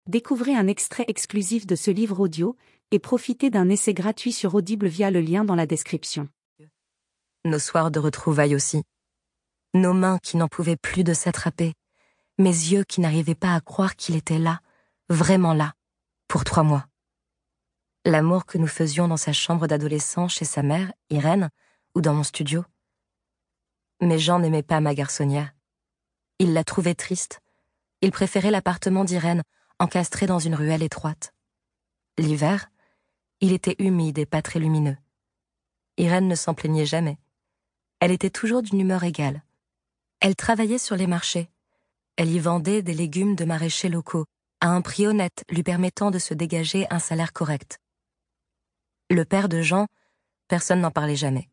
Découvrez un extrait exclusif de ce livre audio et profitez d'un essai gratuit sur Audible via le lien dans la description. Nos soirs de retrouvailles aussi. Nos mains qui n'en pouvaient plus de s'attraper. Mes yeux qui n'arrivaient pas à croire qu'il était là, vraiment là, pour 3 mois. L'amour que nous faisions dans sa chambre d'adolescent chez sa mère, Irène, ou dans mon studio. Mais Jean n'aimait pas ma garçonnière. Il la trouvait triste. Il préférait l'appartement d'Irène, encastré dans une ruelle étroite. L'hiver, il était humide et pas très lumineux. Irène ne s'en plaignait jamais. Elle était toujours d'une humeur égale. Elle travaillait sur les marchés. Elle y vendait des légumes de maraîchers locaux, à un prix honnête lui permettant de se dégager un salaire correct. Le père de Jean, personne n'en parlait jamais.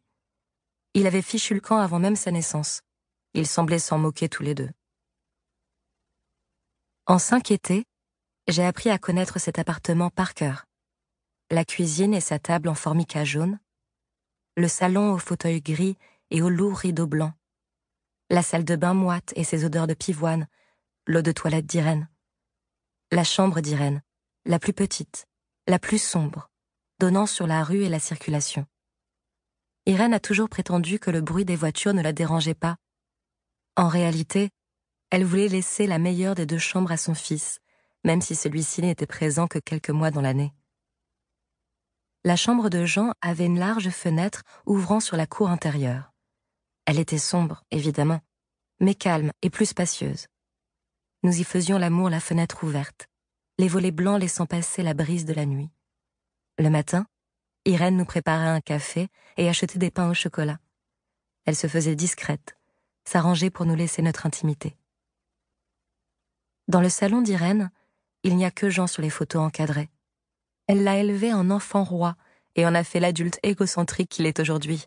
Il avait fichu le camp avant même sa naissance. Ils semblaient s'en moquer tous les deux. En 5 étés, j'ai appris à connaître cet appartement par cœur. La cuisine et sa table en formica jaune, le salon aux fauteuils gris et aux lourds rideaux blancs, la salle de bain moite et ses odeurs de pivoine, l'eau de toilette d'Irène, la chambre d'Irène, la plus petite, la plus sombre, donnant sur la rue et la circulation. Irène a toujours prétendu que le bruit des voitures ne la dérangeait pas. En réalité, elle voulait laisser la meilleure des 2 chambres à son fils, même si celui-ci n'était présent que quelques mois dans l'année. La chambre de Jean avait une large fenêtre ouvrant sur la cour intérieure. Elle était sombre, évidemment, mais calme et plus spacieuse. Nous y faisions l'amour la fenêtre ouverte, les volets blancs laissant passer la brise de la nuit. Le matin, Irène nous préparait un café et achetait des pains au chocolat. Elle se faisait discrète, s'arrangeait pour nous laisser notre intimité. Dans le salon d'Irène, il n'y a que Jean sur les photos encadrées. Elle l'a élevé en enfant roi et en a fait l'adulte égocentrique qu'il est aujourd'hui,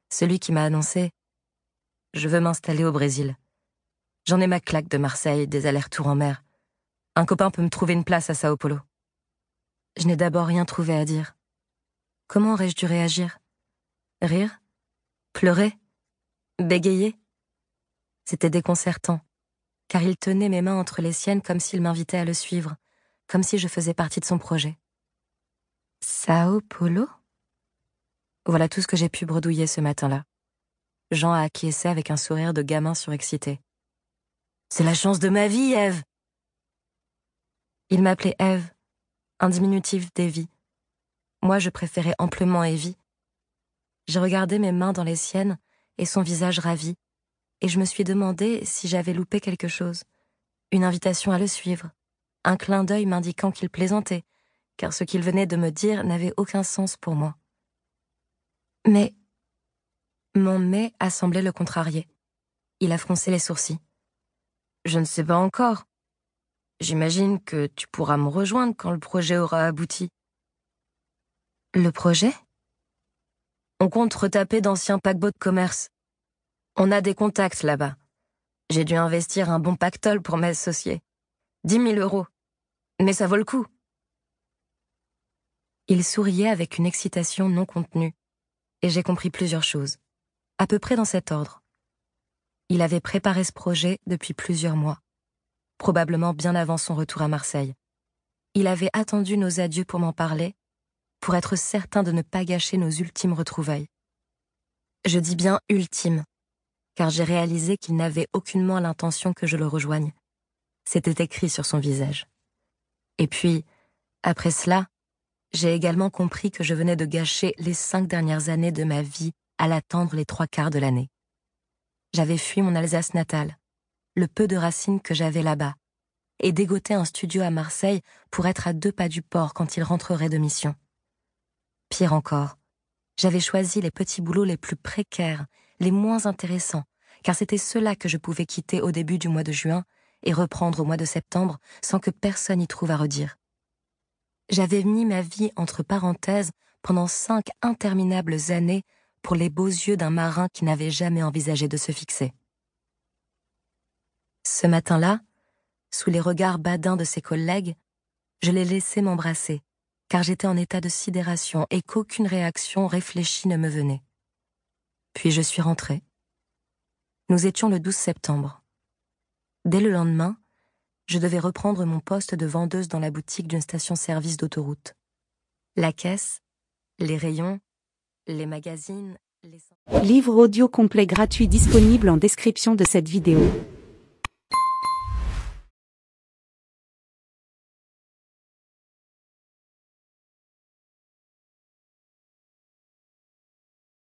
celui qui m'a annoncé « Je veux m'installer au Brésil. J'en ai ma claque de Marseille, des allers-retours en mer. Un copain peut me trouver une place à Sao Paulo. » Je n'ai d'abord rien trouvé à dire. Comment aurais-je dû réagir? Rire? Pleurer? Bégayer? C'était déconcertant, car il tenait mes mains entre les siennes comme s'il m'invitait à le suivre, comme si je faisais partie de son projet. Sao Paulo? Voilà tout ce que j'ai pu bredouiller ce matin-là. Jean a acquiescé avec un sourire de gamin surexcité. « C'est la chance de ma vie, Ève !» Il m'appelait Ève, un diminutif d'Evie. Moi, je préférais amplement Evie. J'ai regardé mes mains dans les siennes et son visage ravi, et je me suis demandé si j'avais loupé quelque chose. Une invitation à le suivre, un clin d'œil m'indiquant qu'il plaisantait, car ce qu'il venait de me dire n'avait aucun sens pour moi. Mais mon mais a semblé le contrarier. Il a froncé les sourcils. « Je ne sais pas encore. J'imagine que tu pourras me rejoindre quand le projet aura abouti. » Le projet? On compte retaper d'anciens paquebots de commerce. On a des contacts là-bas. J'ai dû investir un bon pactole pour m'associer. 10 000 €. Mais ça vaut le coup. Il souriait avec une excitation non contenue, et j'ai compris plusieurs choses, à peu près dans cet ordre. Il avait préparé ce projet depuis plusieurs mois, probablement bien avant son retour à Marseille. Il avait attendu nos adieux pour m'en parler, pour être certain de ne pas gâcher nos ultimes retrouvailles. Je dis bien ultimes, car j'ai réalisé qu'il n'avait aucunement l'intention que je le rejoigne. C'était écrit sur son visage. Et puis, après cela, j'ai également compris que je venais de gâcher les 5 dernières années de ma vie à l'attendre les 3/4 de l'année. J'avais fui mon Alsace natale, le peu de racines que j'avais là-bas, et dégoté un studio à Marseille pour être à 2 pas du port quand il rentrerait de mission. Pire encore, j'avais choisi les petits boulots les plus précaires, les moins intéressants, car c'était ceux-là que je pouvais quitter au début du mois de juin et reprendre au mois de septembre sans que personne y trouve à redire. J'avais mis ma vie entre parenthèses pendant 5 interminables années pour les beaux yeux d'un marin qui n'avait jamais envisagé de se fixer. Ce matin-là, sous les regards badins de ses collègues, je l'ai laissé m'embrasser, car j'étais en état de sidération et qu'aucune réaction réfléchie ne me venait. Puis je suis rentrée. Nous étions le 12 septembre. Dès le lendemain, Je devais reprendre mon poste de vendeuse dans la boutique d'une station-service d'autoroute. La caisse, les rayons, les magazines, les... Livre audio complet gratuit disponible en description de cette vidéo.